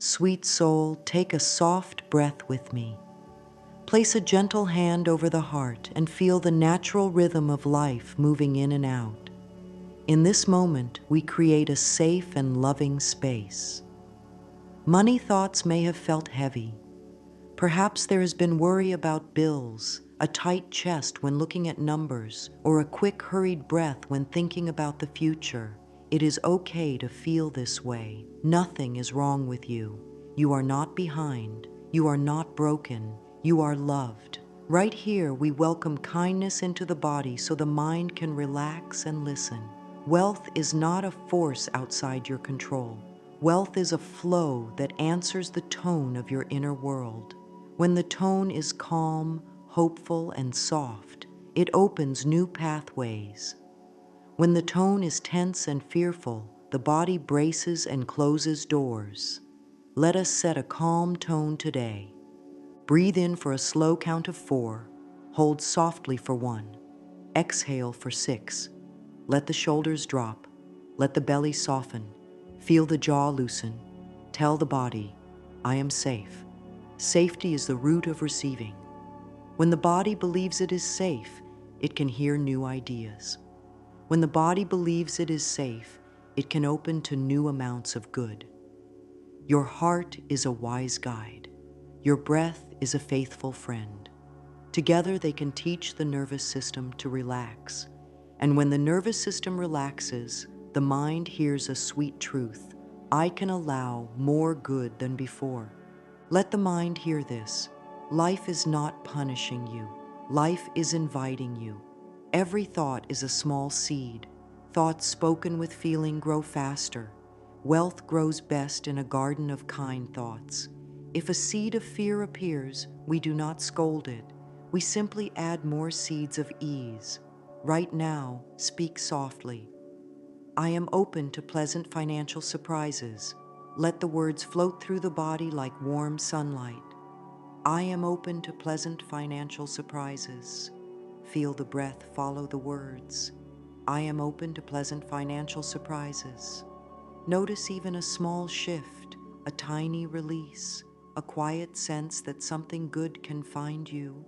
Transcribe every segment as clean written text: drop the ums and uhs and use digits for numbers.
Sweet soul, take a soft breath with me. Place a gentle hand over the heart and feel the natural rhythm of life moving in and out. In this moment, we create a safe and loving space. Money thoughts may have felt heavy. Perhaps there has been worry about bills, a tight chest when looking at numbers, or a quick, hurried breath when thinking about the future. It is okay to feel this way. Nothing is wrong with you. You are not behind. You are not broken. You are loved. Right here, we welcome kindness into the body so the mind can relax and listen. Wealth is not a force outside your control. Wealth is a flow that answers the tone of your inner world. When the tone is calm, hopeful, and soft, it opens new pathways. When the tone is tense and fearful, the body braces and closes doors. Let us set a calm tone today. Breathe in for a slow count of 4. Hold softly for 1. Exhale for 6. Let the shoulders drop. Let the belly soften. Feel the jaw loosen. Tell the body, I am safe. Safety is the root of receiving. When the body believes it is safe, it can hear new ideas. When the body believes it is safe, it can open to new amounts of good. Your heart is a wise guide. Your breath is a faithful friend. Together they can teach the nervous system to relax. And when the nervous system relaxes, the mind hears a sweet truth. I can allow more good than before. Let the mind hear this. Life is not punishing you. Life is inviting you. Every thought is a small seed. Thoughts spoken with feeling grow faster. Wealth grows best in a garden of kind thoughts. If a seed of fear appears, we do not scold it. We simply add more seeds of ease. Right now, speak softly. I am open to pleasant financial surprises. Let the words float through the body like warm sunlight. I am open to pleasant financial surprises. Feel the breath follow the words. I am open to pleasant financial surprises. Notice even a small shift, a tiny release, a quiet sense that something good can find you.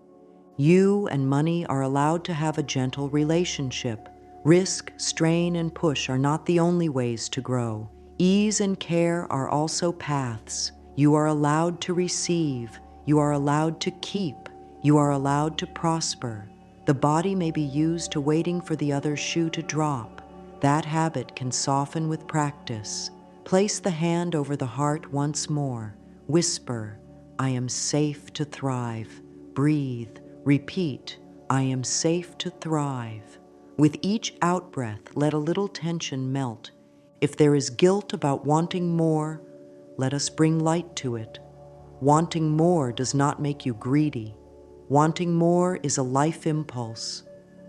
You and money are allowed to have a gentle relationship. Risk, strain, and push are not the only ways to grow. Ease and care are also paths. You are allowed to receive. You are allowed to keep. You are allowed to prosper. The body may be used to waiting for the other shoe to drop. That habit can soften with practice. Place the hand over the heart once more. Whisper, I am safe to thrive. Breathe. Repeat, I am safe to thrive. With each out-breath, let a little tension melt. If there is guilt about wanting more, let us bring light to it. Wanting more does not make you greedy. Wanting more is a life impulse,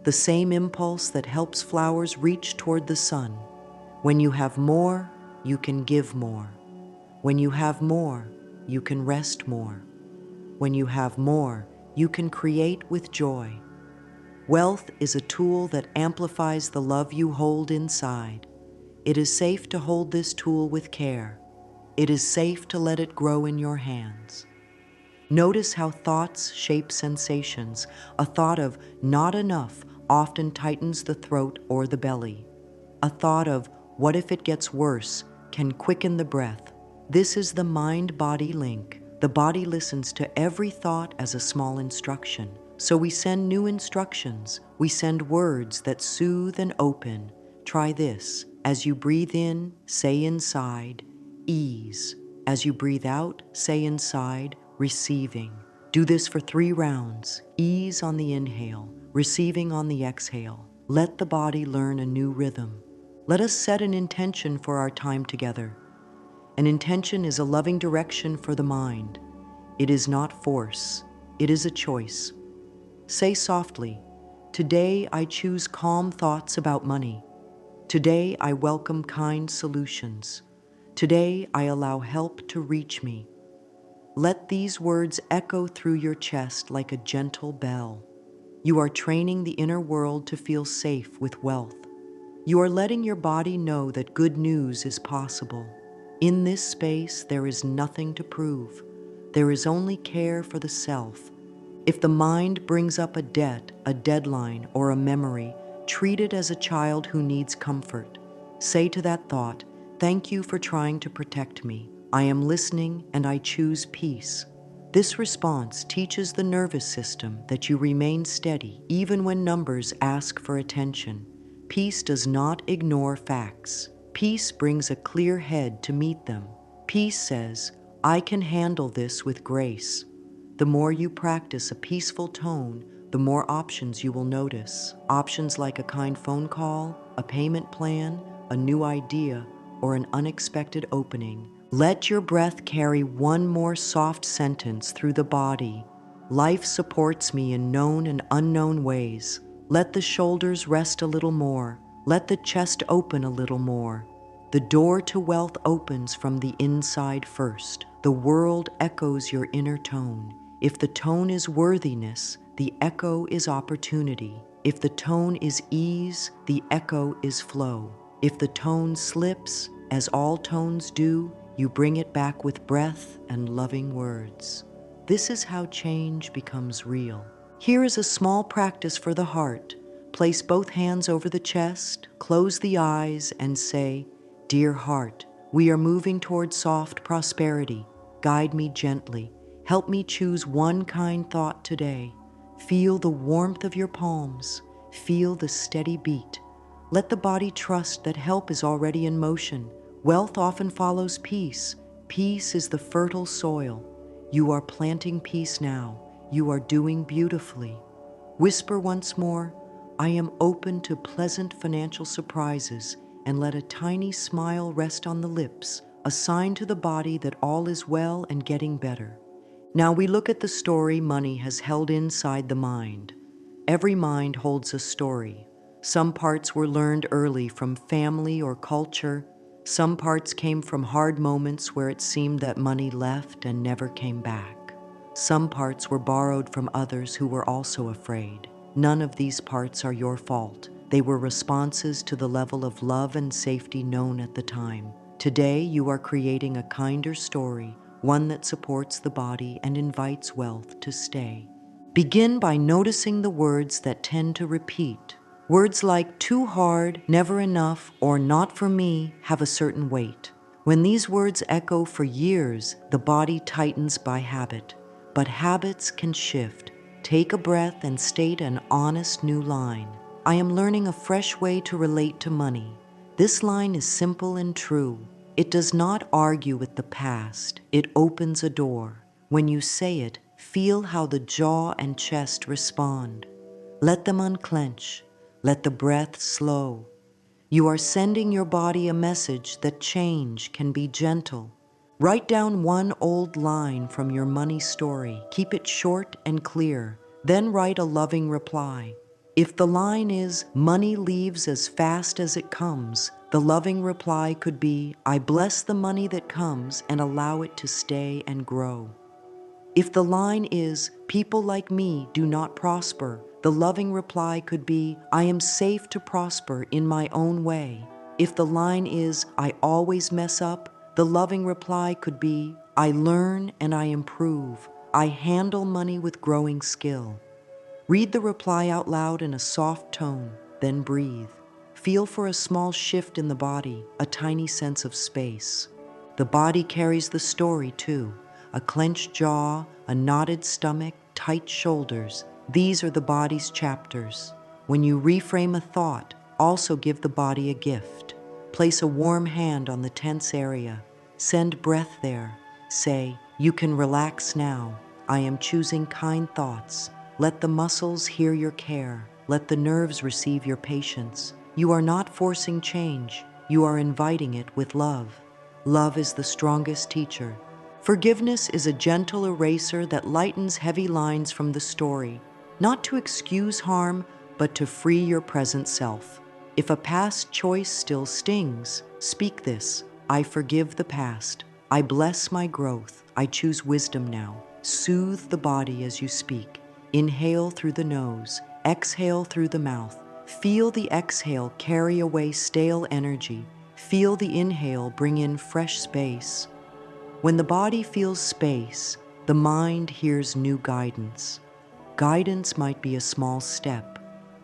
the same impulse that helps flowers reach toward the sun. When you have more, you can give more. When you have more, you can rest more. When you have more, you can create with joy. Wealth is a tool that amplifies the love you hold inside. It is safe to hold this tool with care. It is safe to let it grow in your hands. Notice how thoughts shape sensations. A thought of not enough often tightens the throat or the belly. A thought of what if it gets worse can quicken the breath. This is the mind-body link. The body listens to every thought as a small instruction. So we send new instructions. We send words that soothe and open. Try this. As you breathe in, say inside, ease. As you breathe out, say inside, receiving. Do this for 3 rounds. Ease on the inhale, receiving on the exhale. Let the body learn a new rhythm. Let us set an intention for our time together. An intention is a loving direction for the mind. It is not force. It is a choice. Say softly, today I choose calm thoughts about money. Today I welcome kind solutions. Today I allow help to reach me. Let these words echo through your chest like a gentle bell. You are training the inner world to feel safe with wealth. You are letting your body know that good news is possible. In this space, there is nothing to prove. There is only care for the self. If the mind brings up a debt, a deadline, or a memory, treat it as a child who needs comfort. Say to that thought, "Thank you for trying to protect me. I am listening and I choose peace." This response teaches the nervous system that you remain steady even when numbers ask for attention. Peace does not ignore facts. Peace brings a clear head to meet them. Peace says, "I can handle this with grace." The more you practice a peaceful tone, the more options you will notice. Options like a kind phone call, a payment plan, a new idea, or an unexpected opening. Let your breath carry one more soft sentence through the body. Life supports me in known and unknown ways. Let the shoulders rest a little more. Let the chest open a little more. The door to wealth opens from the inside first. The world echoes your inner tone. If the tone is worthiness, the echo is opportunity. If the tone is ease, the echo is flow. If the tone slips, as all tones do, you bring it back with breath and loving words. This is how change becomes real. Here is a small practice for the heart. Place both hands over the chest, close the eyes, and say, "Dear heart, we are moving toward soft prosperity. Guide me gently. Help me choose one kind thought today." Feel the warmth of your palms. Feel the steady beat. Let the body trust that help is already in motion. Wealth often follows peace. Peace is the fertile soil. You are planting peace now. You are doing beautifully. Whisper once more, "I am open to pleasant financial surprises," and let a tiny smile rest on the lips, a sign to the body that all is well and getting better. Now we look at the story money has held inside the mind. Every mind holds a story. Some parts were learned early from family or culture. Some parts came from hard moments where it seemed that money left and never came back. Some parts were borrowed from others who were also afraid. None of these parts are your fault. They were responses to the level of love and safety known at the time. Today, you are creating a kinder story, one that supports the body and invites wealth to stay. Begin by noticing the words that tend to repeat. Words like too hard, never enough, or not for me have a certain weight. When these words echo for years, the body tightens by habit. But habits can shift. Take a breath and state an honest new line. "I am learning a fresh way to relate to money." This line is simple and true. It does not argue with the past. It opens a door. When you say it, feel how the jaw and chest respond. Let them unclench. Let the breath slow. You are sending your body a message that change can be gentle. Write down one old line from your money story. Keep it short and clear. Then write a loving reply. If the line is, "Money leaves as fast as it comes," the loving reply could be, "I bless the money that comes and allow it to stay and grow." If the line is, "People like me do not prosper," the loving reply could be, "I am safe to prosper in my own way." If the line is, "I always mess up," the loving reply could be, "I learn and I improve. I handle money with growing skill." Read the reply out loud in a soft tone, then breathe. Feel for a small shift in the body, a tiny sense of space. The body carries the story too. A clenched jaw, a knotted stomach, tight shoulders. These are the body's chapters. When you reframe a thought, also give the body a gift. Place a warm hand on the tense area. Send breath there. Say, "You can relax now. I am choosing kind thoughts." Let the muscles hear your care. Let the nerves receive your patience. You are not forcing change. You are inviting it with love. Love is the strongest teacher. Forgiveness is a gentle eraser that lightens heavy lines from the story, not to excuse harm, but to free your present self. If a past choice still stings, speak this: "I forgive the past. I bless my growth. I choose wisdom now." Soothe the body as you speak. Inhale through the nose, exhale through the mouth. Feel the exhale carry away stale energy. Feel the inhale bring in fresh space. When the body feels space, the mind hears new guidance. Guidance might be a small step,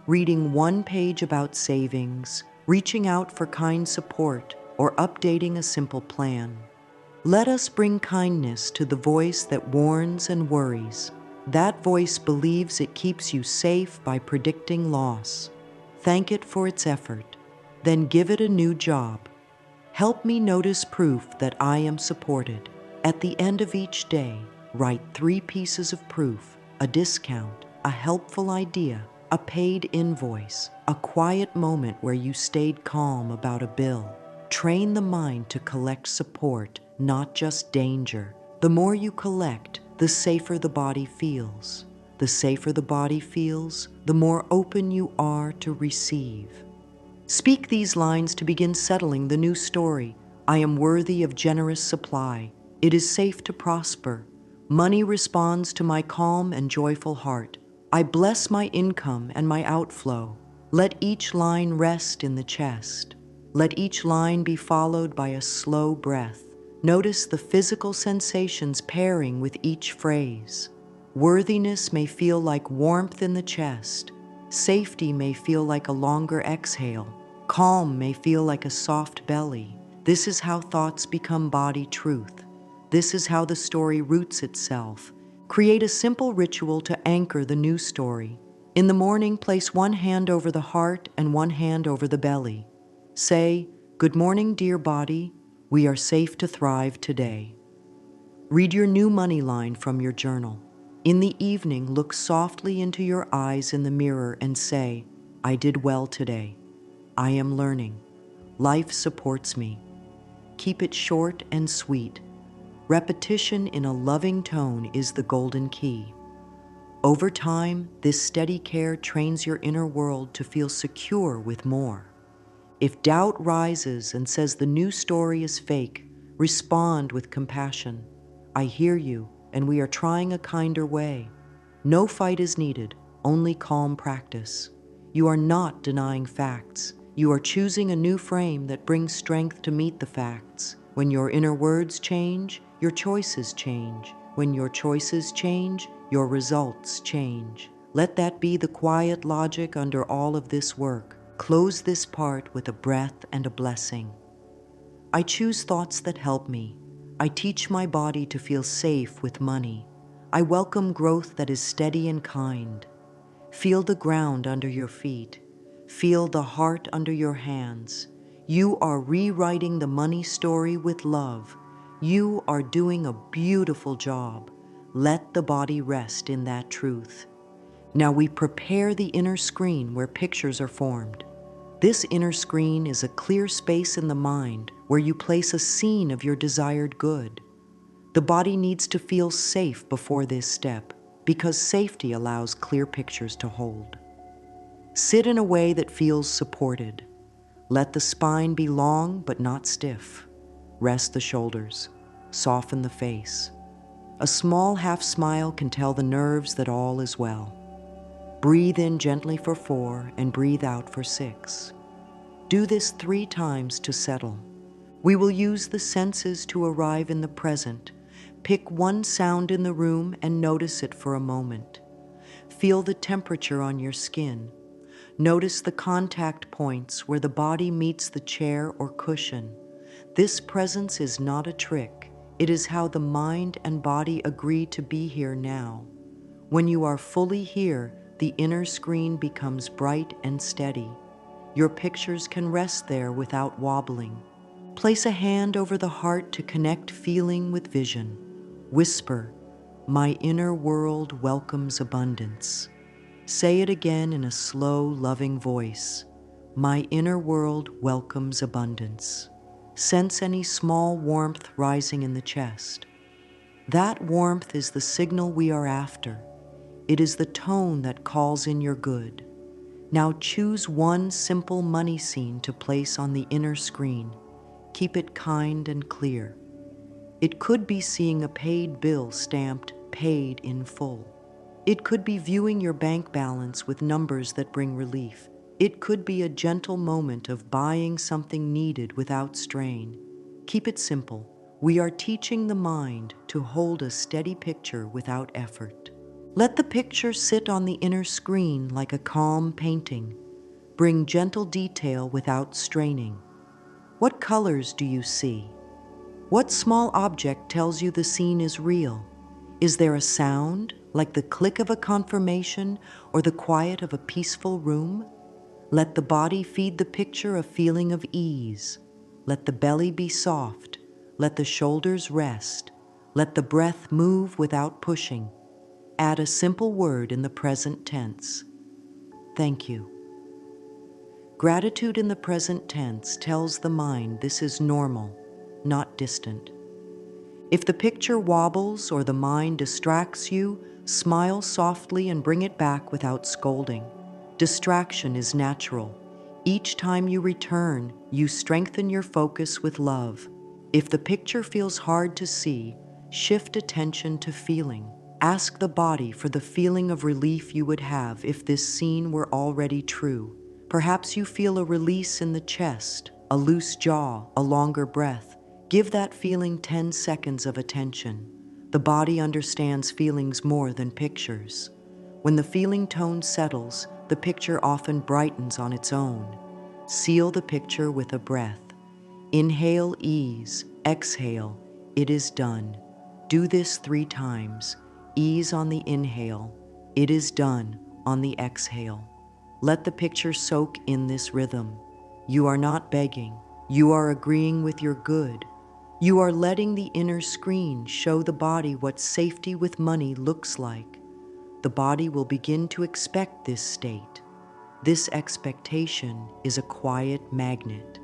reading one page about savings, reaching out for kind support, or updating a simple plan. Let us bring kindness to the voice that warns and worries. That voice believes it keeps you safe by predicting loss. Thank it for its effort, then give it a new job. Help me notice proof that I am supported. At the end of each day, write 3 pieces of proof: a discount, a helpful idea, a paid invoice, a quiet moment where you stayed calm about a bill. Train the mind to collect support, not just danger. The more you collect, the safer the body feels. The safer the body feels, the more open you are to receive. Speak these lines to begin settling the new story. I am worthy of generous supply. It is safe to prosper. Money responds to my calm and joyful heart. I bless my income and my outflow. Let each line rest in the chest. Let each line be followed by a slow breath. Notice the physical sensations pairing with each phrase. Worthiness may feel like warmth in the chest. Safety may feel like a longer exhale. Calm may feel like a soft belly. This is how thoughts become body truth. This is how the story roots itself. Create a simple ritual to anchor the new story. In the morning, place one hand over the heart and one hand over the belly. Say, "Good morning, dear body. We are safe to thrive today." Read your new money line from your journal. In the evening, look softly into your eyes in the mirror and say, "I did well today. I am learning. Life supports me." Keep it short and sweet. Repetition in a loving tone is the golden key. Over time, this steady care trains your inner world to feel secure with more. If doubt rises and says the new story is fake, respond with compassion. I hear you, and we are trying a kinder way. No fight is needed, only calm practice. You are not denying facts. You are choosing a new frame that brings strength to meet the facts. When your inner words change, your choices change. When your choices change, your results change. Let that be the quiet logic under all of this work. Close this part with a breath and a blessing. I choose thoughts that help me. I teach my body to feel safe with money. I welcome growth that is steady and kind. Feel the ground under your feet. Feel the heart under your hands. You are rewriting the money story with love. You are doing a beautiful job. Let the body rest in that truth. Now we prepare the inner screen where pictures are formed. This inner screen is a clear space in the mind where you place a scene of your desired good. The body needs to feel safe before this step, because safety allows clear pictures to hold. Sit in a way that feels supported. Let the spine be long but not stiff. Rest the shoulders. Soften the face. A small half smile can tell the nerves that all is well. Breathe in gently for 4 and breathe out for 6. Do this 3 times to settle. We will use the senses to arrive in the present. Pick one sound in the room and notice it for a moment. Feel the temperature on your skin. Notice the contact points where the body meets the chair or cushion. This presence is not a trick. It is how the mind and body agree to be here now. When you are fully here, the inner screen becomes bright and steady. Your pictures can rest there without wobbling. Place a hand over the heart to connect feeling with vision. Whisper, "My inner world welcomes abundance." Say it again in a slow, loving voice. "My inner world welcomes abundance." Sense any small warmth rising in the chest. That warmth is the signal we are after. It is the tone that calls in your good. Now choose one simple money scene to place on the inner screen. Keep it kind and clear. It could be seeing a paid bill stamped "paid in full." It could be viewing your bank balance with numbers that bring relief. It could be a gentle moment of buying something needed without strain. Keep it simple. We are teaching the mind to hold a steady picture without effort. Let the picture sit on the inner screen like a calm painting. Bring gentle detail without straining. What colors do you see? What small object tells you the scene is real? Is there a sound, like the click of a confirmation or the quiet of a peaceful room? Let the body feed the picture a feeling of ease. Let the belly be soft. Let the shoulders rest. Let the breath move without pushing. Add a simple word in the present tense. Thank you. Gratitude in the present tense tells the mind this is normal, not distant. If the picture wobbles or the mind distracts you, smile softly and bring it back without scolding. Distraction is natural. Each time you return, you strengthen your focus with love. If the picture feels hard to see, shift attention to feeling. Ask the body for the feeling of relief you would have if this scene were already true. Perhaps you feel a release in the chest, a loose jaw, a longer breath. Give that feeling 10 seconds of attention. The body understands feelings more than pictures. When the feeling tone settles, the picture often brightens on its own. Seal the picture with a breath. Inhale ease, exhale, it is done. Do this 3 times. Ease on the inhale, it is done on the exhale. Let the picture soak in this rhythm. You are not begging, you are agreeing with your good. You are letting the inner screen show the body what safety with money looks like. The body will begin to expect this state. This expectation is a quiet magnet.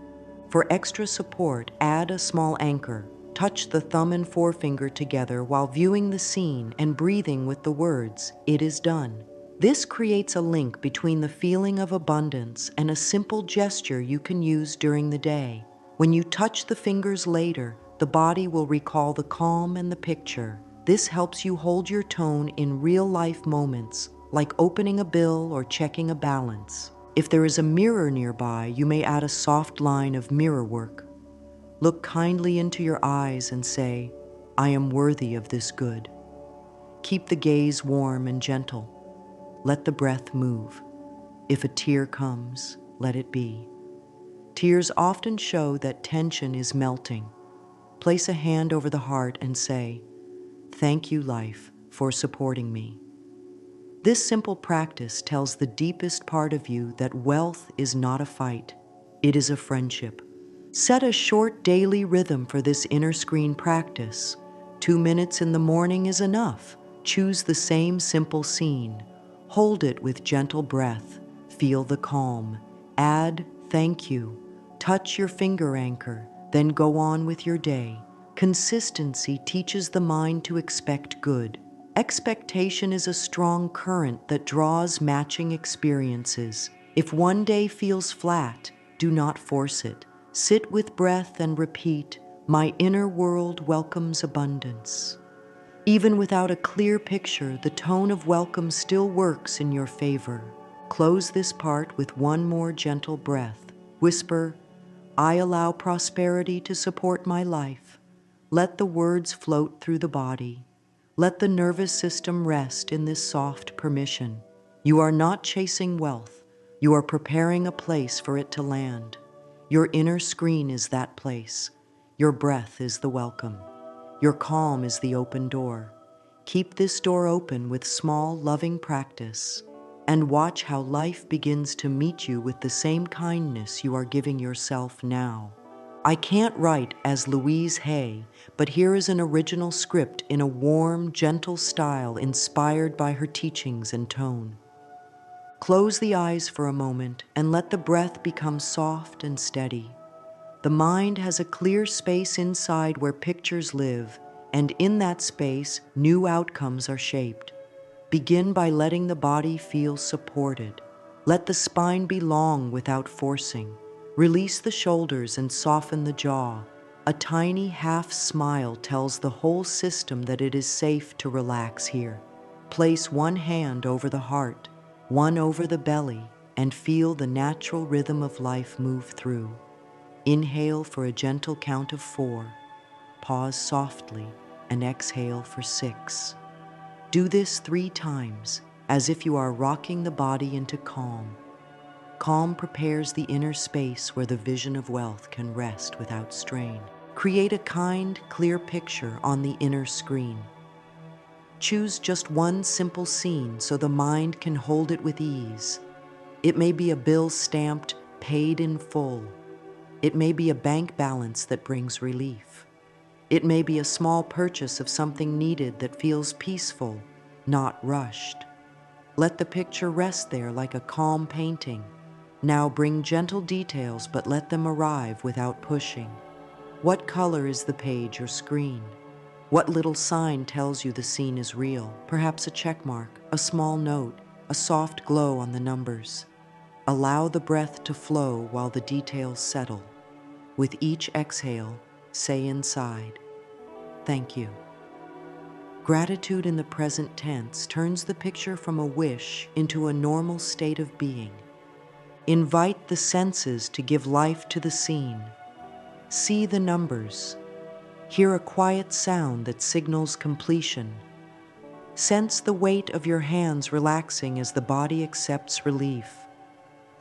For extra support, add a small anchor. Touch the thumb and forefinger together while viewing the scene and breathing with the words, "It is done." This creates a link between the feeling of abundance and a simple gesture you can use during the day. When you touch the fingers later, the body will recall the calm and the picture. This helps you hold your tone in real-life moments, like opening a bill or checking a balance. If there is a mirror nearby, you may add a soft line of mirror work. Look kindly into your eyes and say, "I am worthy of this good." Keep the gaze warm and gentle. Let the breath move. If a tear comes, let it be. Tears often show that tension is melting. Place a hand over the heart and say, "Thank you, life, for supporting me." This simple practice tells the deepest part of you that wealth is not a fight, it is a friendship. Set a short daily rhythm for this inner screen practice. 2 minutes in the morning is enough. Choose the same simple scene. Hold it with gentle breath. Feel the calm. Add thank you. Touch your finger anchor, then go on with your day. Consistency teaches the mind to expect good. Expectation is a strong current that draws matching experiences. If one day feels flat, do not force it. Sit with breath and repeat, "My inner world welcomes abundance." Even without a clear picture, the tone of welcome still works in your favor. Close this part with one more gentle breath. Whisper, "I allow prosperity to support my life." Let the words float through the body. Let the nervous system rest in this soft permission. You are not chasing wealth. You are preparing a place for it to land. Your inner screen is that place. Your breath is the welcome. Your calm is the open door. Keep this door open with small, loving practice, and watch how life begins to meet you with the same kindness you are giving yourself now. I can't write as Louise Hay, but here is an original script in a warm, gentle style inspired by her teachings and tone. Close the eyes for a moment and let the breath become soft and steady. The mind has a clear space inside where pictures live, and in that space, new outcomes are shaped. Begin by letting the body feel supported. Let the spine be long without forcing. Release the shoulders and soften the jaw. A tiny half smile tells the whole system that it is safe to relax here. Place one hand over the heart, one over the belly, and feel the natural rhythm of life move through. Inhale for a gentle count of 4, pause softly, and exhale for 6. Do this 3 times, as if you are rocking the body into calm. Calm prepares the inner space where the vision of wealth can rest without strain. Create a kind, clear picture on the inner screen. Choose just one simple scene so the mind can hold it with ease. It may be a bill stamped, paid in full. It may be a bank balance that brings relief. It may be a small purchase of something needed that feels peaceful, not rushed. Let the picture rest there like a calm painting. Now bring gentle details, but let them arrive without pushing. What color is the page or screen? What little sign tells you the scene is real? Perhaps a check mark, a small note, a soft glow on the numbers. Allow the breath to flow while the details settle. With each exhale, say inside, "Thank you." Gratitude in the present tense turns the picture from a wish into a normal state of being. Invite the senses to give life to the scene. See the numbers. Hear a quiet sound that signals completion. Sense the weight of your hands relaxing as the body accepts relief.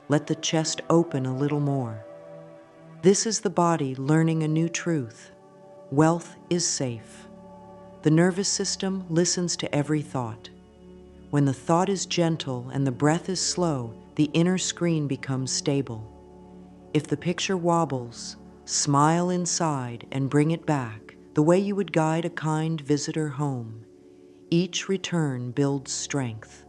Let the chest open a little more. This is the body learning a new truth. Wealth is safe. The nervous system listens to every thought. When the thought is gentle and the breath is slow, the inner screen becomes stable. If the picture wobbles, smile inside and bring it back, the way you would guide a kind visitor home. Each return builds strength.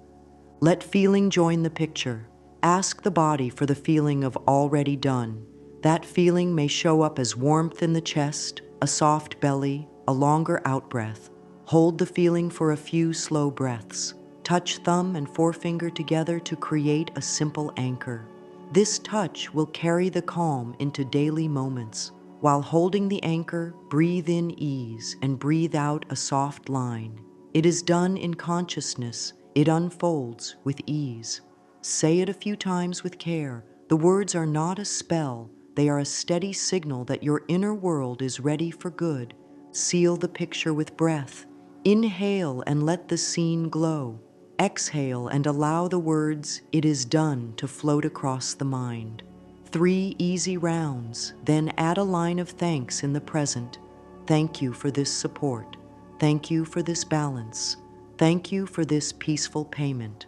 Let feeling join the picture. Ask the body for the feeling of already done. That feeling may show up as warmth in the chest, a soft belly, a longer out-breath. Hold the feeling for a few slow breaths. Touch thumb and forefinger together to create a simple anchor. This touch will carry the calm into daily moments. While holding the anchor, breathe in ease and breathe out a soft line. It is done in consciousness. It unfolds with ease. Say it a few times with care. The words are not a spell. They are a steady signal that your inner world is ready for good. Seal the picture with breath. Inhale and let the scene glow. Exhale and allow the words, "It is done," to float across the mind. 3 easy rounds, then add a line of thanks in the present. Thank you for this support. Thank you for this balance. Thank you for this peaceful payment.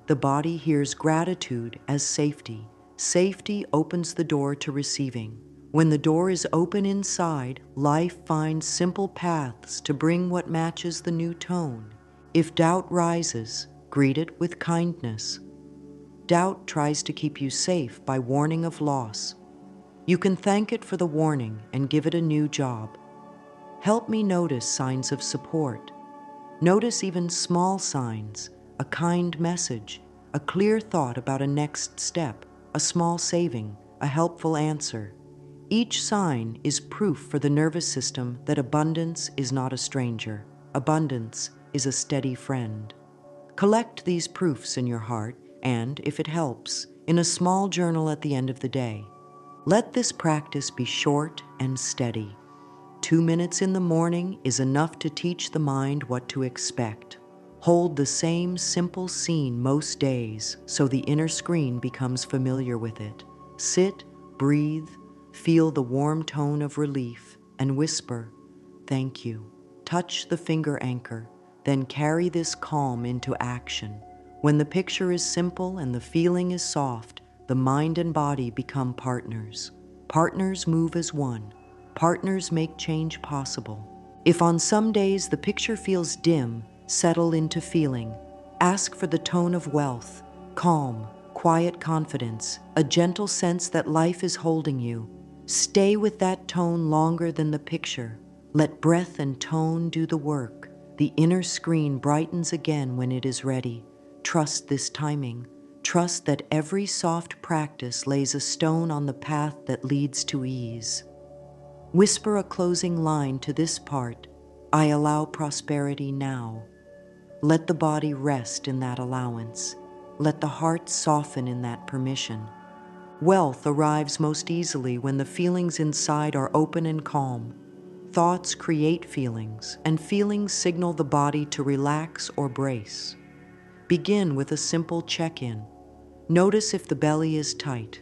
The body hears gratitude as safety. Safety opens the door to receiving. When the door is open inside, life finds simple paths to bring what matches the new tone. If doubt rises, greet it with kindness. Doubt tries to keep you safe by warning of loss. You can thank it for the warning and give it a new job. Help me notice signs of support. Notice even small signs, a kind message, a clear thought about a next step, a small saving, a helpful answer. Each sign is proof for the nervous system that abundance is not a stranger. Abundance is a steady friend. Collect these proofs in your heart and, if it helps, in a small journal at the end of the day. Let this practice be short and steady. 2 minutes in the morning is enough to teach the mind what to expect. Hold the same simple scene most days so the inner screen becomes familiar with it. Sit, breathe, feel the warm tone of relief, and whisper, "Thank you." Touch the finger anchor, then carry this calm into action. When the picture is simple and the feeling is soft, the mind and body become partners. Partners move as one. Partners make change possible. If on some days the picture feels dim, settle into feeling. Ask for the tone of wealth, calm, quiet confidence, a gentle sense that life is holding you. Stay with that tone longer than the picture. Let breath and tone do the work. The inner screen brightens again when it is ready. Trust this timing. Trust that every soft practice lays a stone on the path that leads to ease. Whisper a closing line to this part, "I allow prosperity now." Let the body rest in that allowance. Let the heart soften in that permission. Wealth arrives most easily when the feelings inside are open and calm. Thoughts create feelings, and feelings signal the body to relax or brace. Begin with a simple check-in. Notice if the belly is tight,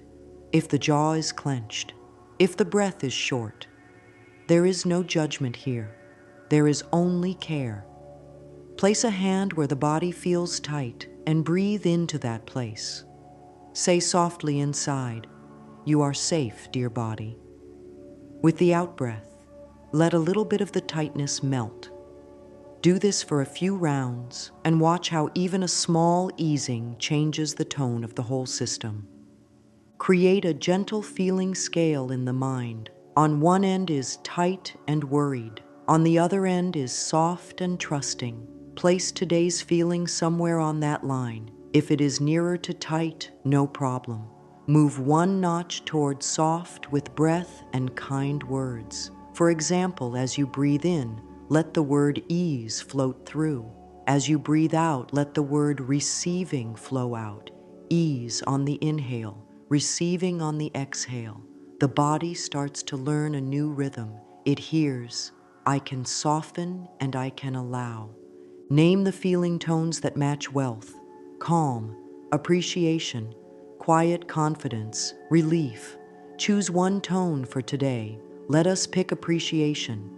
if the jaw is clenched, if the breath is short. There is no judgment here. There is only care. Place a hand where the body feels tight and breathe into that place. Say softly inside, "You are safe, dear body." With the out-breath, let a little bit of the tightness melt. Do this for a few rounds and watch how even a small easing changes the tone of the whole system. Create a gentle feeling scale in the mind. On one end is tight and worried. On the other end is soft and trusting. Place today's feeling somewhere on that line. If it is nearer to tight, no problem. Move one notch toward soft with breath and kind words. For example, as you breathe in, let the word ease float through. As you breathe out, let the word receiving flow out. Ease on the inhale, receiving on the exhale. The body starts to learn a new rhythm. It hears, "I can soften and I can allow." Name the feeling tones that match wealth: calm, appreciation, quiet confidence, relief. Choose one tone for today. Let us pick appreciation.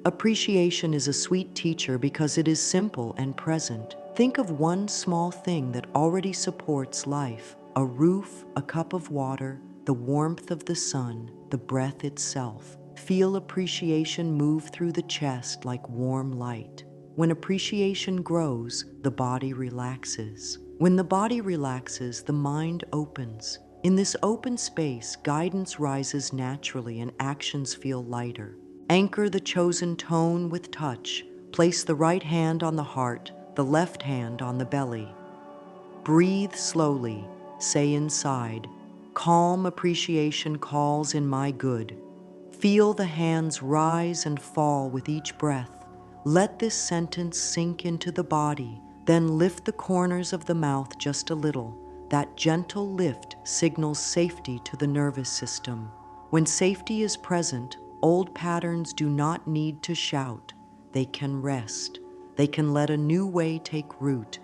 Appreciation is a sweet teacher because it is simple and present. Think of one small thing that already supports life: a roof, a cup of water, the warmth of the sun, the breath itself. Feel appreciation move through the chest like warm light. When appreciation grows, the body relaxes. When the body relaxes, the mind opens. In this open space, guidance rises naturally and actions feel lighter. Anchor the chosen tone with touch. Place the right hand on the heart, the left hand on the belly. Breathe slowly. Say inside, "Calm appreciation calls in my good." Feel the hands rise and fall with each breath. Let this sentence sink into the body, then lift the corners of the mouth just a little. That gentle lift signals safety to the nervous system. When safety is present, old patterns do not need to shout. They can rest. They can let a new way take root.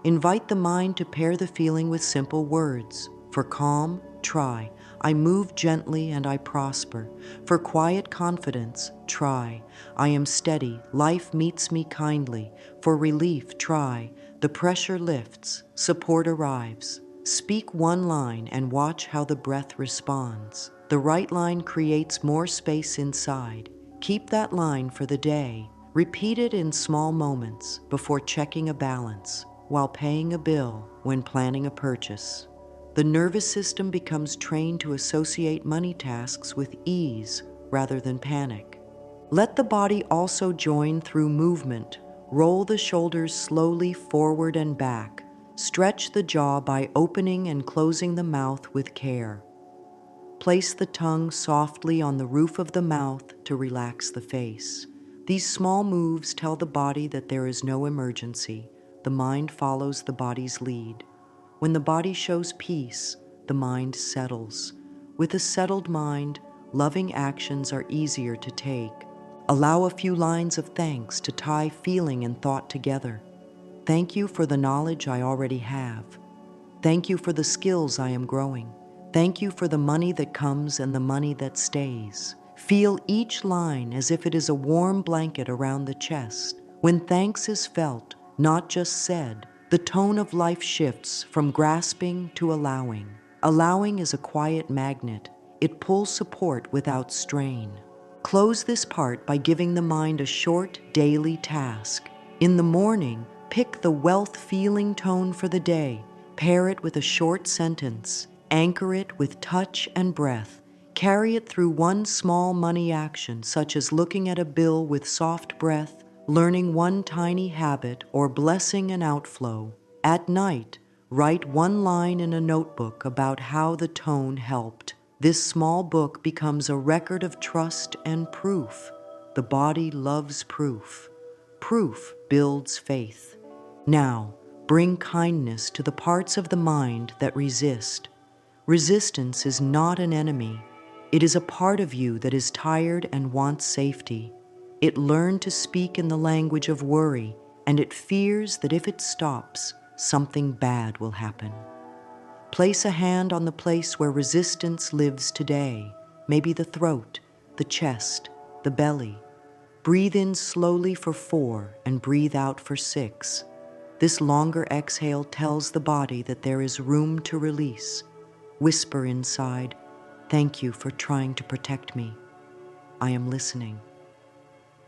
Invite the mind to pair the feeling with simple words. For calm, try, "I move gently and I prosper." For quiet confidence, try, "I am steady, life meets me kindly." For relief, try, "The pressure lifts, support arrives." Speak one line and watch how the breath responds. The right line creates more space inside. Keep that line for the day. Repeat it in small moments, before checking a balance, while paying a bill, when planning a purchase. The nervous system becomes trained to associate money tasks with ease rather than panic. Let the body also join through movement. Roll the shoulders slowly forward and back. Stretch the jaw by opening and closing the mouth with care. Place the tongue softly on the roof of the mouth to relax the face. These small moves tell the body that there is no emergency. The mind follows the body's lead. When the body shows peace, the mind settles. With a settled mind, loving actions are easier to take. Allow a few lines of thanks to tie feeling and thought together. Thank you for the knowledge I already have. Thank you for the skills I am growing. Thank you for the money that comes and the money that stays. Feel each line as if it is a warm blanket around the chest. When thanks is felt, not just said, the tone of life shifts from grasping to allowing. Allowing is a quiet magnet. It pulls support without strain. Close this part by giving the mind a short daily task. In the morning, pick the wealth feeling tone for the day. Pair it with a short sentence. Anchor it with touch and breath. Carry it through one small money action, such as looking at a bill with soft breath, learning one tiny habit, or blessing an outflow. At night, write one line in a notebook about how the tone helped. This small book becomes a record of trust and proof. The body loves proof. Proof builds faith. Now, Bring kindness to the parts of the mind that resist. Resistance is not an enemy. It is a part of you that is tired and wants safety. It learned to speak in the language of worry, and it fears that if it stops, something bad will happen. Place a hand on the place where resistance lives today, maybe the throat, the chest, the belly. Breathe in slowly for 4 and breathe out for 6. This longer exhale tells the body that there is room to release. Whisper inside, "Thank you for trying to protect me. I am listening."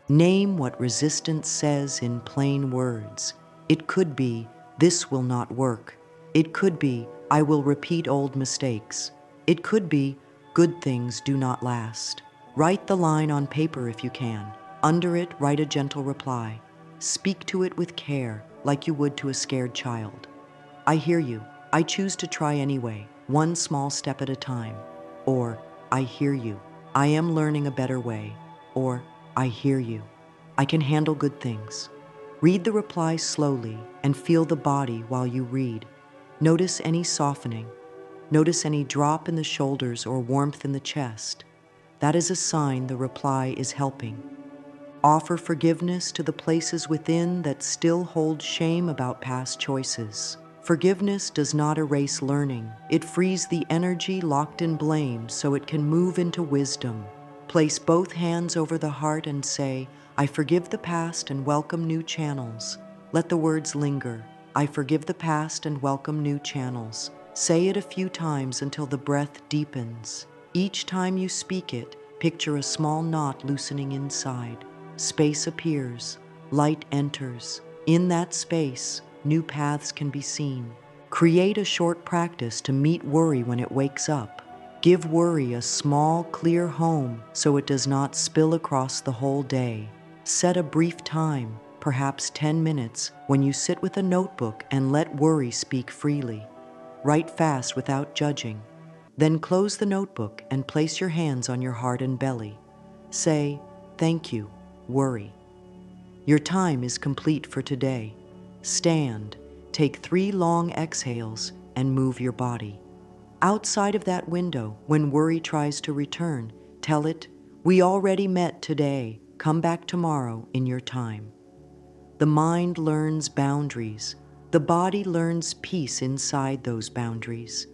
Name what resistance says in plain words. It could be, "This will not work." It could be, "I will repeat old mistakes." It could be, "Good things do not last." Write the line on paper if you can. Under it, write a gentle reply. Speak to it with care, like you would to a scared child. "I hear you. I choose to try anyway, one small step at a time." Or, "I hear you. I am learning a better way." Or, "I hear you. I can handle good things." Read the reply slowly and feel the body while you read. Notice any softening. Notice any drop in the shoulders or warmth in the chest. That is a sign the reply is helping. Offer forgiveness to the places within that still hold shame about past choices. Forgiveness does not erase learning. It frees the energy locked in blame so it can move into wisdom. Place both hands over the heart and say, "I forgive the past and welcome new channels." Let the words linger. "I forgive the past and welcome new channels." Say it a few times until the breath deepens. Each time you speak it, picture a small knot loosening inside. Space appears, light enters. In that space, new paths can be seen. Create a short practice to meet worry when it wakes up. Give worry a small, clear home so it does not spill across the whole day. Set a brief time, perhaps 10 minutes, when you sit with a notebook and let worry speak freely. Write fast without judging. Then close the notebook and place your hands on your heart and belly. Say, "Thank you, worry." Your time is complete for today. Stand, take 3 long exhales, and move your body. Outside of that window, when worry tries to return, tell it, "We already met today. Come back tomorrow in your time." The mind learns boundaries. The body learns peace inside those boundaries.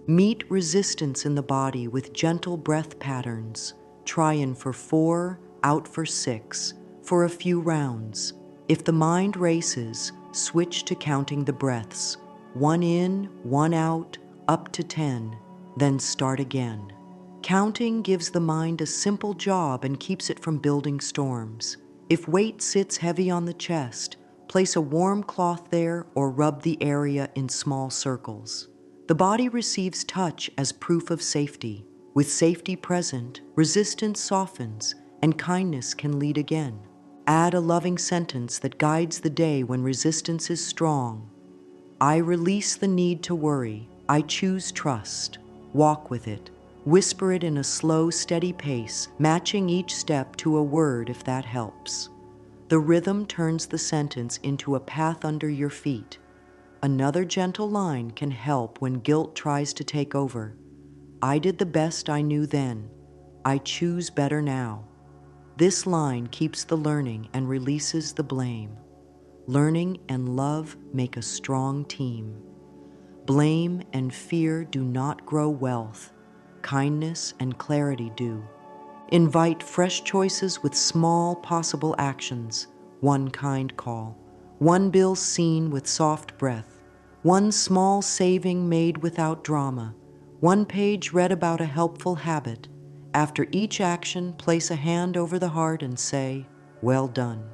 Meet resistance in the body with gentle breath patterns. Try in for 4, out for 6, for a few rounds. If the mind races, switch to counting the breaths. 1 in, 1 out, up to 10, then start again. Counting gives the mind a simple job and keeps it from building storms. If weight sits heavy on the chest, place a warm cloth there or rub the area in small circles. The body receives touch as proof of safety. With safety present, resistance softens and kindness can lead again. Add a loving sentence that guides the day when resistance is strong. I release the need to worry. I choose trust. Walk with it. Whisper it in a slow, steady pace, matching each step to a word if that helps. The rhythm turns the sentence into a path under your feet. Another gentle line can help when guilt tries to take over. I did the best I knew then. I choose better now. This line keeps the learning and releases the blame. Learning and love make a strong team. Blame and fear do not grow wealth. Kindness and clarity do. Invite fresh choices with small possible actions. 1 kind call. 1 bill seen with soft breath. 1 small saving made without drama. 1 page read about a helpful habit. After each action, place a hand over the heart and say, "Well done."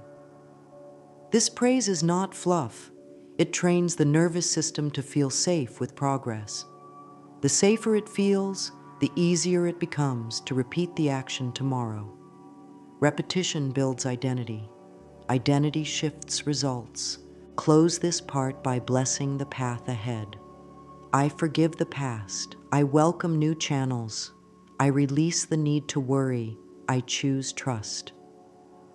This praise is not fluff. It trains the nervous system to feel safe with progress. The safer it feels, the easier it becomes to repeat the action tomorrow. Repetition builds identity. Identity shifts results. Close this part by blessing the path ahead. I forgive the past. I welcome new channels. I release the need to worry. I choose trust.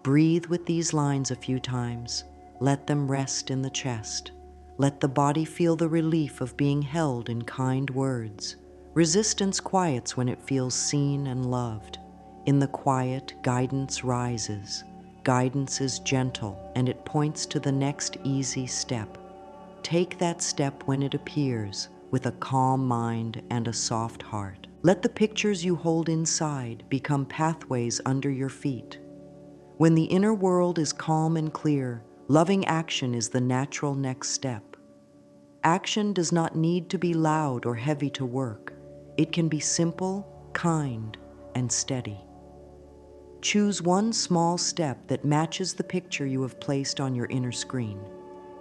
Breathe with these lines a few times. Let them rest in the chest. Let the body feel the relief of being held in kind words. Resistance quiets when it feels seen and loved. In the quiet, guidance rises. Guidance is gentle, and it points to the next easy step. Take that step when it appears, with a calm mind and a soft heart. Let the pictures you hold inside become pathways under your feet. When the inner world is calm and clear, loving action is the natural next step. Action does not need to be loud or heavy to work. It can be simple, kind, and steady. Choose one small step that matches the picture you have placed on your inner screen.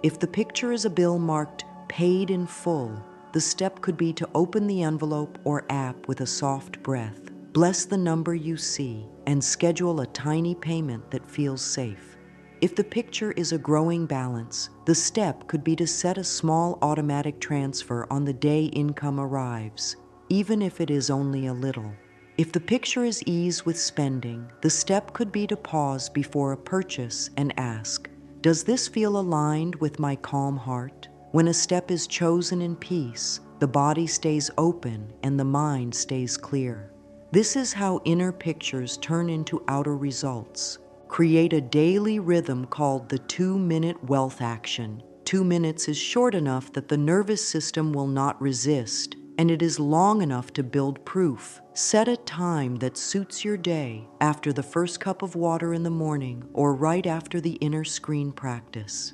If the picture is a bill marked "paid in full," the step could be to open the envelope or app with a soft breath. Bless the number you see and schedule a tiny payment that feels safe. If the picture is a growing balance, the step could be to set a small automatic transfer on the day income arrives, even if it is only a little. If the picture is ease with spending, the step could be to pause before a purchase and ask, "Does this feel aligned with my calm heart?" When a step is chosen in peace, the body stays open and the mind stays clear. This is how inner pictures turn into outer results. Create a daily rhythm called the 2-minute wealth action. 2 minutes is short enough that the nervous system will not resist, and it is long enough to build proof. Set a time that suits your day, after the first cup of water in the morning or right after the inner screen practice.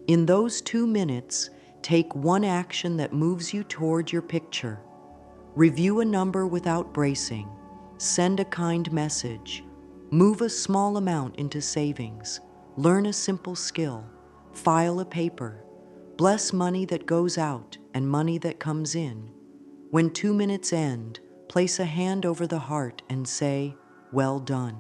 In those 2 minutes, take one action that moves you toward your picture. Review a number without bracing. Send a kind message. Move a small amount into savings. Learn a simple skill. File a paper. Bless money that goes out and money that comes in. When 2 minutes end, place a hand over the heart and say, "Well done."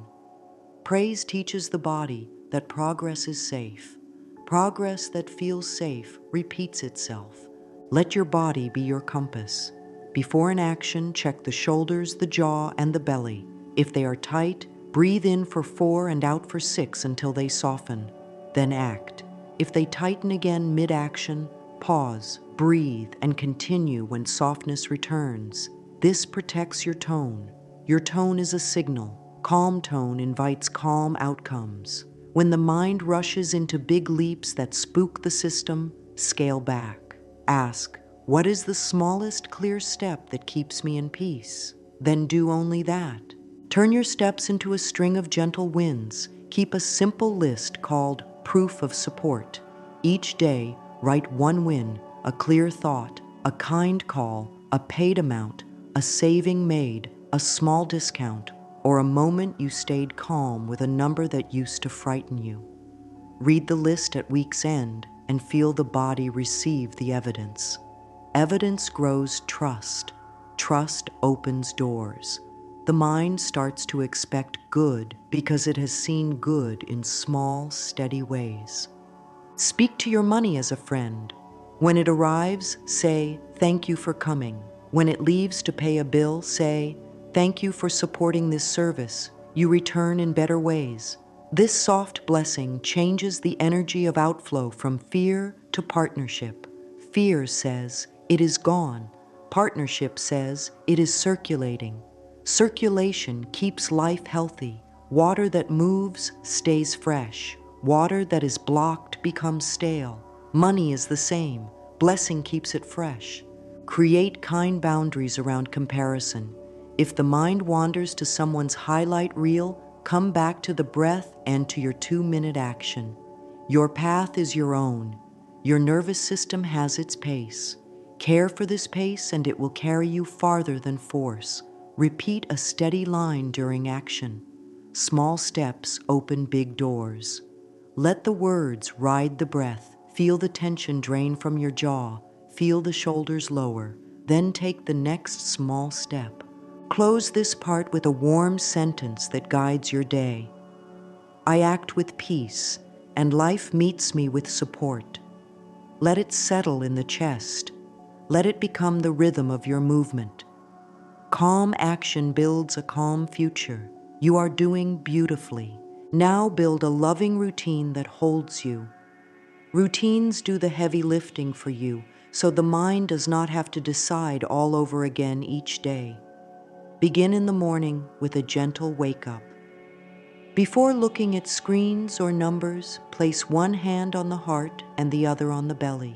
Praise teaches the body that progress is safe. Progress that feels safe repeats itself. Let your body be your compass. Before an action, check the shoulders, the jaw, and the belly. If they are tight, breathe in for 4 and out for 6 until they soften. Then act. If they tighten again mid-action, pause, breathe, and continue when softness returns. This protects your tone. Your tone is a signal. Calm tone invites calm outcomes. When the mind rushes into big leaps that spook the system, scale back. Ask, "What is the smallest clear step that keeps me in peace?" Then do only that. Turn your steps into a string of gentle wins. Keep a simple list called proof of support. Each day, write one win, a clear thought, a kind call, a paid amount, a saving made, a small discount, or a moment you stayed calm with a number that used to frighten you. Read the list at week's end and feel the body receive the evidence. Evidence grows trust. Trust opens doors. The mind starts to expect good because it has seen good in small, steady ways. Speak to your money as a friend. When it arrives, say, "Thank you for coming." When it leaves to pay a bill, say, "Thank you for supporting this service. You return in better ways." This soft blessing changes the energy of outflow from fear to partnership. Fear says, "It is gone." Partnership says, "It is circulating." Circulation keeps life healthy. Water that moves stays fresh. Water that is blocked becomes stale. Money is the same. Blessing keeps it fresh. Create kind boundaries around comparison. If the mind wanders to someone's highlight reel, come back to the breath and to your 2-minute action. Your path is your own. Your nervous system has its pace. Care for this pace and it will carry you farther than force. Repeat a steady line during action. Small steps open big doors. Let the words ride the breath. Feel the tension drain from your jaw. Feel the shoulders lower. Then take the next small step. Close this part with a warm sentence that guides your day. I act with peace, and life meets me with support. Let it settle in the chest. Let it become the rhythm of your movement. Calm action builds a calm future. You are doing beautifully. Now build a loving routine that holds you. Routines do the heavy lifting for you, so the mind does not have to decide all over again each day. Begin in the morning with a gentle wake-up. Before looking at screens or numbers, place one hand on the heart and the other on the belly.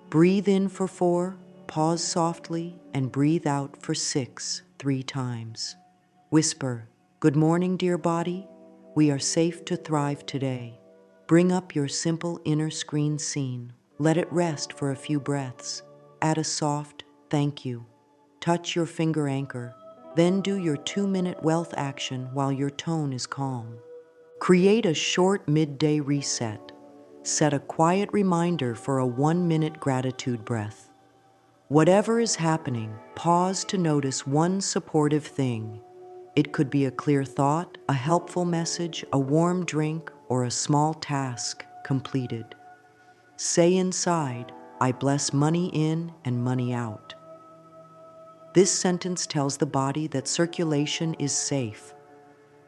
Breathe in for 4, pause softly, and breathe out for 6, 3 times. Whisper, "Good morning, dear body. We are safe to thrive today." Bring up your simple inner screen scene. Let it rest for a few breaths. Add a soft thank you. Touch your finger anchor. Then do your 2-minute wealth action while your tone is calm. Create a short midday reset. Set a quiet reminder for a 1-minute gratitude breath. Whatever is happening, pause to notice one supportive thing. It could be a clear thought, a helpful message, a warm drink, or a small task completed. Say inside, "I bless money in and money out." This sentence tells the body that circulation is safe.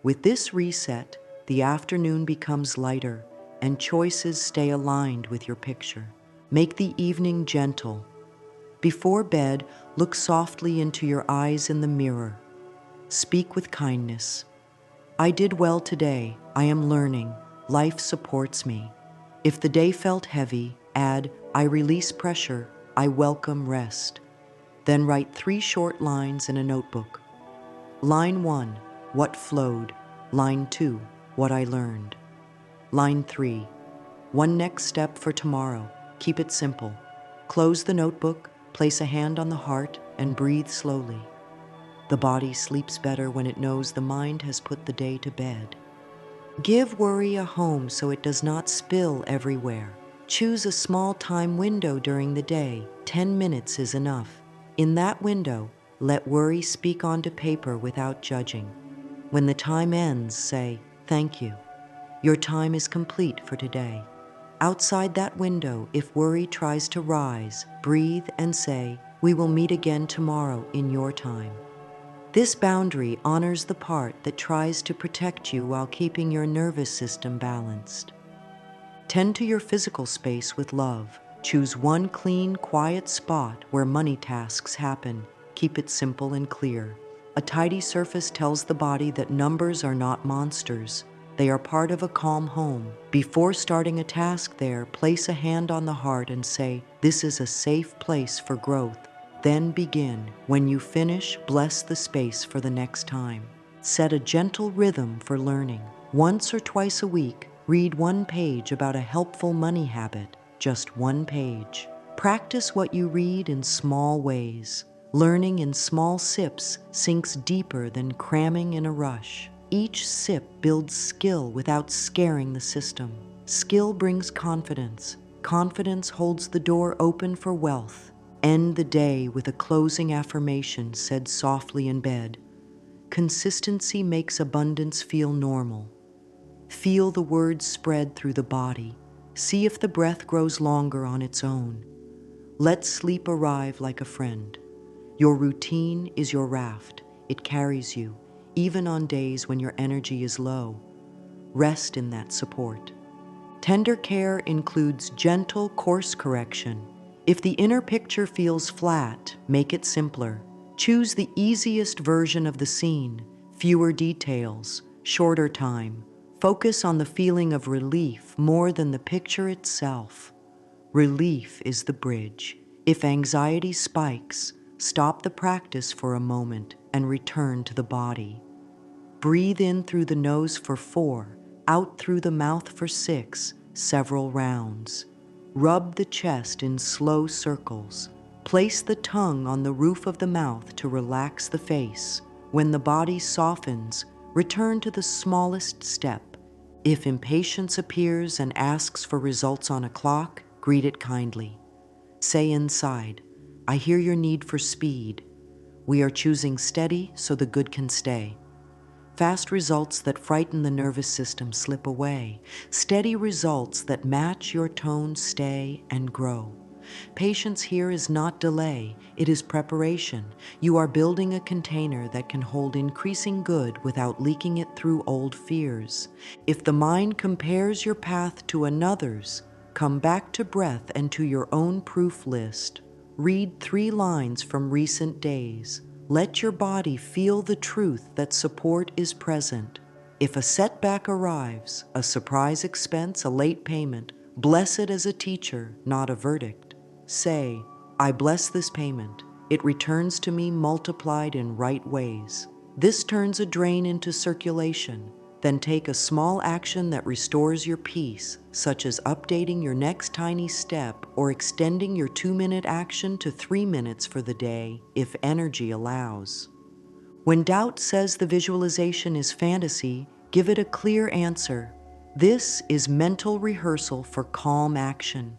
With this reset, the afternoon becomes lighter and choices stay aligned with your picture. Make the evening gentle. Before bed, look softly into your eyes in the mirror. Speak with kindness. "I did well today. I am learning. Life supports me." If the day felt heavy, add, "I release pressure. I welcome rest." Then write 3 short lines in a notebook. Line 1, what flowed. Line 2, what I learned. Line 3, one next step for tomorrow. Keep it simple. Close the notebook, place a hand on the heart, and breathe slowly. The body sleeps better when it knows the mind has put the day to bed. Give worry a home so it does not spill everywhere. Choose a small time window during the day. 10 minutes is enough. In that window, let worry speak onto paper without judging. When the time ends, say, "Thank you. Your time is complete for today." Outside that window, if worry tries to rise, breathe and say, "We will meet again tomorrow in your time." This boundary honors the part that tries to protect you while keeping your nervous system balanced. Tend to your physical space with love. Choose one clean, quiet spot where money tasks happen. Keep it simple and clear. A tidy surface tells the body that numbers are not monsters. They are part of a calm home. Before starting a task there, place a hand on the heart and say, "This is a safe place for growth." Then begin. When you finish, bless the space for the next time. Set a gentle rhythm for learning. Once or twice a week, read 1 page about a helpful money habit, just 1 page. Practice what you read in small ways. Learning in small sips sinks deeper than cramming in a rush. Each sip builds skill without scaring the system. Skill brings confidence. Confidence holds the door open for wealth. End the day with a closing affirmation said softly in bed. Consistency makes abundance feel normal. Feel the words spread through the body. See if the breath grows longer on its own. Let sleep arrive like a friend. Your routine is your raft. It carries you, even on days when your energy is low. Rest in that support. Tender care includes gentle course correction. If the inner picture feels flat, make it simpler. Choose the easiest version of the scene, fewer details, shorter time. Focus on the feeling of relief more than the picture itself. Relief is the bridge. If anxiety spikes, stop the practice for a moment and return to the body. Breathe in through the nose for 4, out through the mouth for 6, several rounds. Rub the chest in slow circles. Place the tongue on the roof of the mouth to relax the face. When the body softens, return to the smallest step. If impatience appears and asks for results on a clock, greet it kindly. Say inside, "I hear your need for speed. We are choosing steady so the good can stay." Fast results that frighten the nervous system slip away. Steady results that match your tone stay and grow. Patience here is not delay, it is preparation. You are building a container that can hold increasing good without leaking it through old fears. If the mind compares your path to another's, Come back to breath and to your own proof list. Read 3 lines from recent days. Let your body feel the truth that support is present. If a setback arrives, a surprise expense, a late payment, bless it as a teacher, not a verdict. Say, I bless this payment. It returns to me multiplied in right ways. This turns a drain into circulation. Then take a small action that restores your peace, such as updating your next tiny step or extending your 2-minute action to 3 minutes for the day, if energy allows. When doubt says the visualization is fantasy, give it a clear answer. This is mental rehearsal for calm action.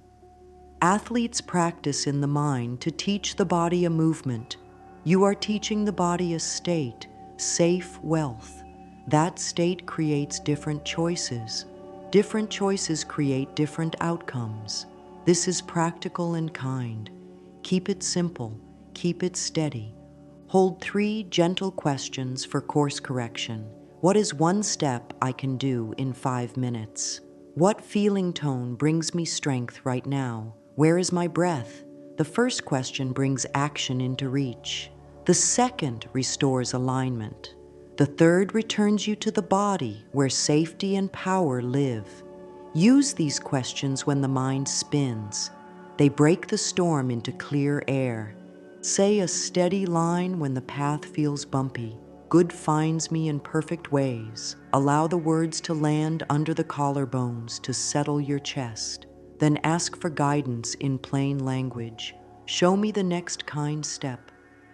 Athletes practice in the mind to teach the body a movement. You are teaching the body a state, safe wealth. That state creates different choices. Different choices create different outcomes. This is practical and kind. Keep it simple. Keep it steady. Hold 3 gentle questions for course correction. What is one step I can do in 5 minutes? What feeling tone brings me strength right now? Where is my breath? The first question brings action into reach. The second restores alignment. The third returns you to the body where safety and power live. Use these questions when the mind spins. They break the storm into clear air. Say a steady line when the path feels bumpy. Good finds me in perfect ways. Allow the words to land under the collarbones to settle your chest. Then ask for guidance in plain language. Show me the next kind step.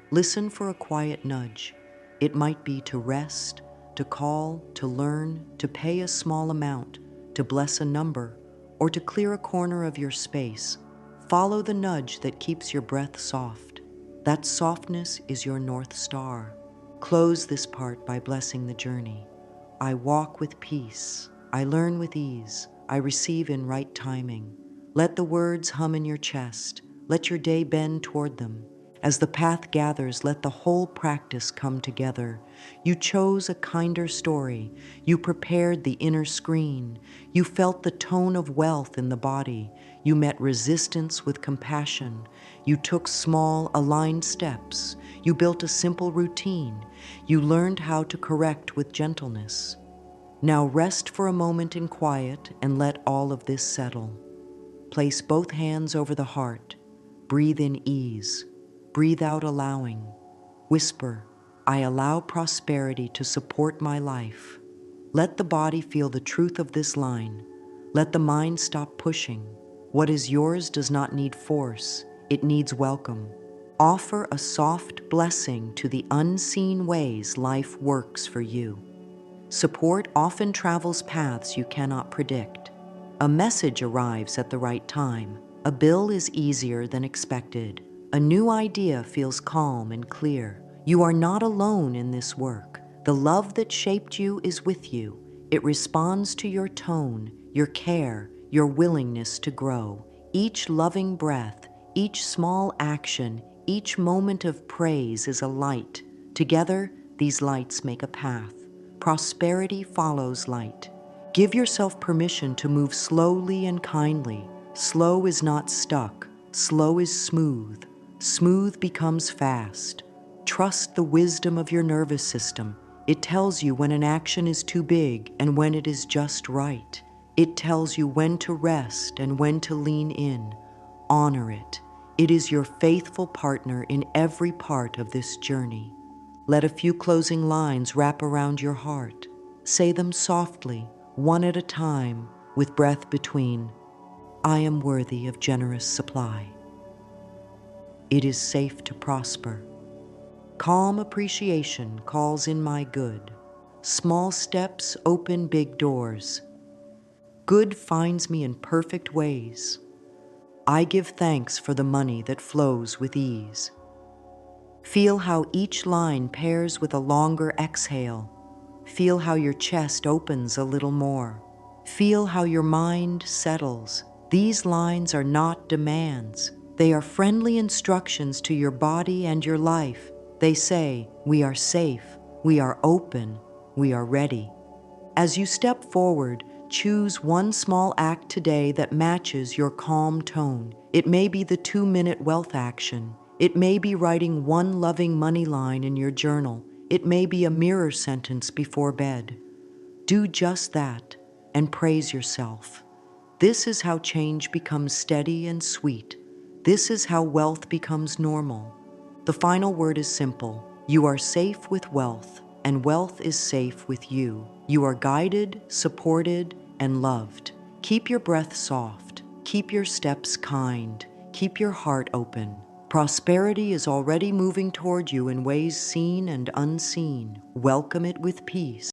Listen for a quiet nudge. It might be to rest, to call, to learn, to pay a small amount, to bless a number, or to clear a corner of your space. Follow the nudge that keeps your breath soft. That softness is your North Star. Close this part by blessing the journey. I walk with peace. I learn with ease. I receive in right timing. Let the words hum in your chest. Let your day bend toward them. As the path gathers, let the whole practice come together. You chose a kinder story. You prepared the inner screen. You felt the tone of wealth in the body. You met resistance with compassion. You took small, aligned steps. You built a simple routine. You learned how to correct with gentleness. Now rest for a moment in quiet and let all of this settle. Place both hands over the heart. Breathe in ease. Breathe out allowing. Whisper, I allow prosperity to support my life. Let the body feel the truth of this line. Let the mind stop pushing. What is yours does not need force. It needs welcome. Offer a soft blessing to the unseen ways life works for you. Support often travels paths you cannot predict. A message arrives at the right time. A bill is easier than expected. A new idea feels calm and clear. You are not alone in this work. The love that shaped you is with you. It responds to your tone, your care, your willingness to grow. Each loving breath, each small action, each moment of praise is a light. Together, these lights make a path. Prosperity follows light. Give yourself permission to move slowly and kindly. Slow is not stuck. Slow is smooth. Smooth becomes fast. Trust the wisdom of your nervous system. It tells you when an action is too big and when it is just right. It tells you when to rest and when to lean in. Honor it. It is your faithful partner in every part of this journey. Let a few closing lines wrap around your heart. Say them softly, one at a time, with breath between. I am worthy of generous supply. It is safe to prosper. Calm appreciation calls in my good. Small steps open big doors. Good finds me in perfect ways. I give thanks for the money that flows with ease. Feel how each line pairs with a longer exhale. Feel how your chest opens a little more. Feel how your mind settles. These lines are not demands. They are friendly instructions to your body and your life. They say, we are safe, we are open, we are ready. As you step forward, Choose one small act today that matches your calm tone. It may be the 2-minute wealth action. It may be writing one loving money line in your journal. It may be a mirror sentence before bed. Do just that and praise yourself. This is how change becomes steady and sweet. This is how wealth becomes normal. The final word is simple. You are safe with wealth, and wealth is safe with you. You are guided, supported, and loved. Keep your breath soft. Keep your steps kind. Keep your heart open. Prosperity is already moving toward you in ways seen and unseen. Welcome it with peace.